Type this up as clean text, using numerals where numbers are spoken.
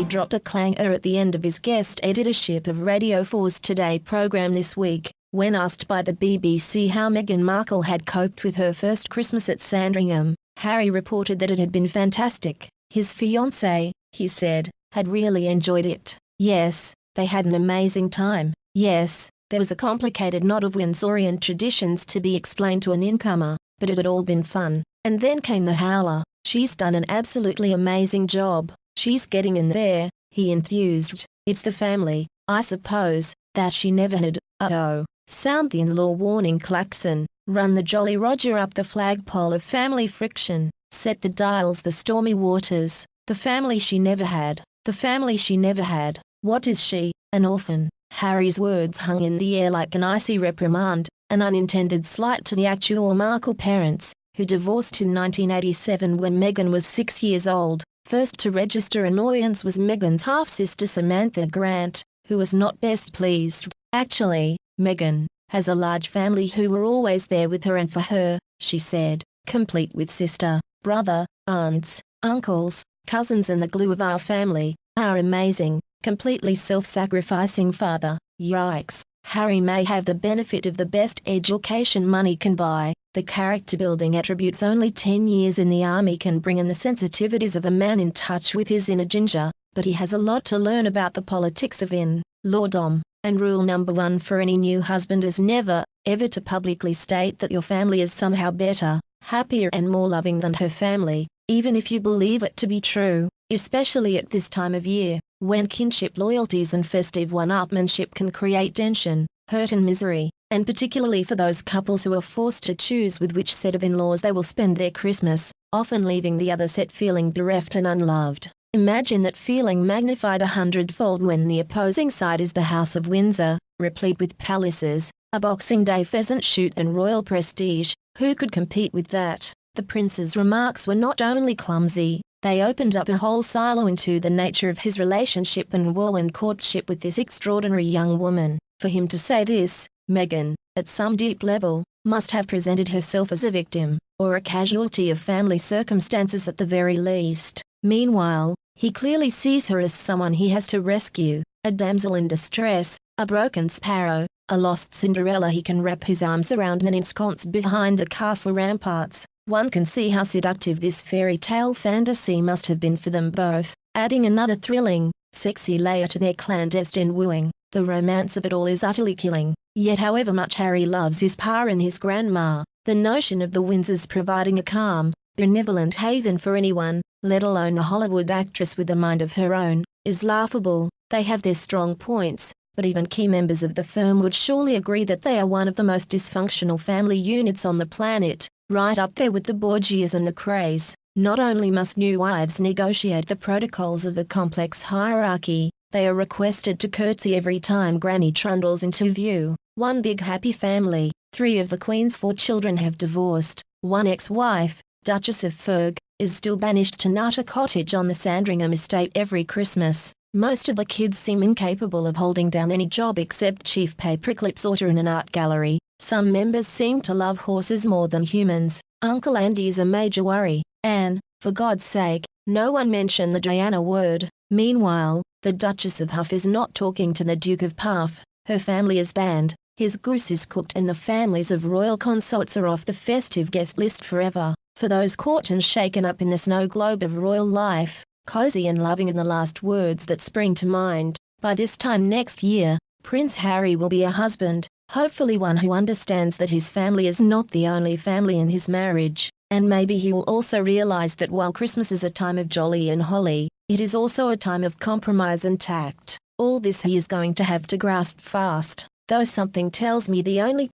dropped a clanger at the end of his guest editorship of Radio 4's Today programme this week. When asked by the BBC how Meghan Markle had coped with her first Christmas at Sandringham, Harry reported that it had been fantastic. His fiancée, he said, had really enjoyed it. Yes, they had an amazing time. Yes, there was a complicated knot of Windsorian traditions to be explained to an incomer, but it had all been fun. And then came the howler. She's done an absolutely amazing job. She's getting in there, he enthused. It's the family, I suppose, that she never had. Uh-oh. Sound the in-law warning klaxon. Run the Jolly Roger up the flagpole of family friction. Set the dials for stormy waters. The family she never had. The family she never had. What is she? An orphan? Harry's words hung in the air like an icy reprimand, an unintended slight to the actual Markle parents, who divorced in 1987 when Meghan was 6 years old. First to register annoyance was Meghan's half-sister Samantha Grant, who was not best pleased. Actually, Meghan has a large family who were always there with her and for her, she said, complete with sister, brother, aunts, uncles, cousins and the glue of our family, our amazing, completely self-sacrificing father. Yikes. Harry may have the benefit of the best education money can buy, the character-building attributes only 10 years in the army can bring and the sensitivities of a man in touch with his inner ginger, but he has a lot to learn about the politics of in-lawdom, and rule number 1 for any new husband is never, ever to publicly state that your family is somehow better, happier and more loving than her family, even if you believe it to be true, especially at this time of year, when kinship loyalties and festive one-upmanship can create tension, hurt and misery, and particularly for those couples who are forced to choose with which set of in-laws they will spend their Christmas, often leaving the other set feeling bereft and unloved. Imagine that feeling magnified 100-fold when the opposing side is the House of Windsor, replete with palaces, a Boxing Day pheasant shoot and royal prestige. Who could compete with that? The prince's remarks were not only clumsy, they opened up a whole silo into the nature of his relationship and whirlwind courtship with this extraordinary young woman. For him to say this, Meghan, at some deep level, must have presented herself as a victim, or a casualty of family circumstances at the very least. Meanwhile, he clearly sees her as someone he has to rescue, a damsel in distress, a broken sparrow, a lost Cinderella he can wrap his arms around and ensconce behind the castle ramparts. One can see how seductive this fairy tale fantasy must have been for them both, adding another thrilling, sexy layer to their clandestine wooing. The romance of it all is utterly killing. Yet however much Harry loves his pa and his grandma, the notion of the Windsors providing a calm, benevolent haven for anyone, let alone a Hollywood actress with a mind of her own, is laughable. They have their strong points, but even key members of the firm would surely agree that they are one of the most dysfunctional family units on the planet, right up there with the Borgias and the Crays. Not only must new wives negotiate the protocols of a complex hierarchy, they are requested to curtsy every time Granny trundles into view. One big happy family. 3 of the Queen's 4 children have divorced. One ex-wife, Duchess of Ferg, is still banished to Nutter Cottage on the Sandringham estate every Christmas. Most of the kids seem incapable of holding down any job except chief paperclips or in an art gallery. Some members seem to love horses more than humans. Uncle Andy is a major worry. And, for God's sake, no one mention the Diana word. Meanwhile, the Duchess of Huff is not talking to the Duke of Puff. Her family is banned, his goose is cooked and the families of royal consorts are off the festive guest list forever. For those caught and shaken up in the snow globe of royal life, cozy and loving in the last words that spring to mind, by this time next year, Prince Harry will be a husband, hopefully one who understands that his family is not the only family in his marriage, and maybe he will also realize that while Christmas is a time of jolly and holly, it is also a time of compromise and tact. All this he is going to have to grasp fast, though something tells me the only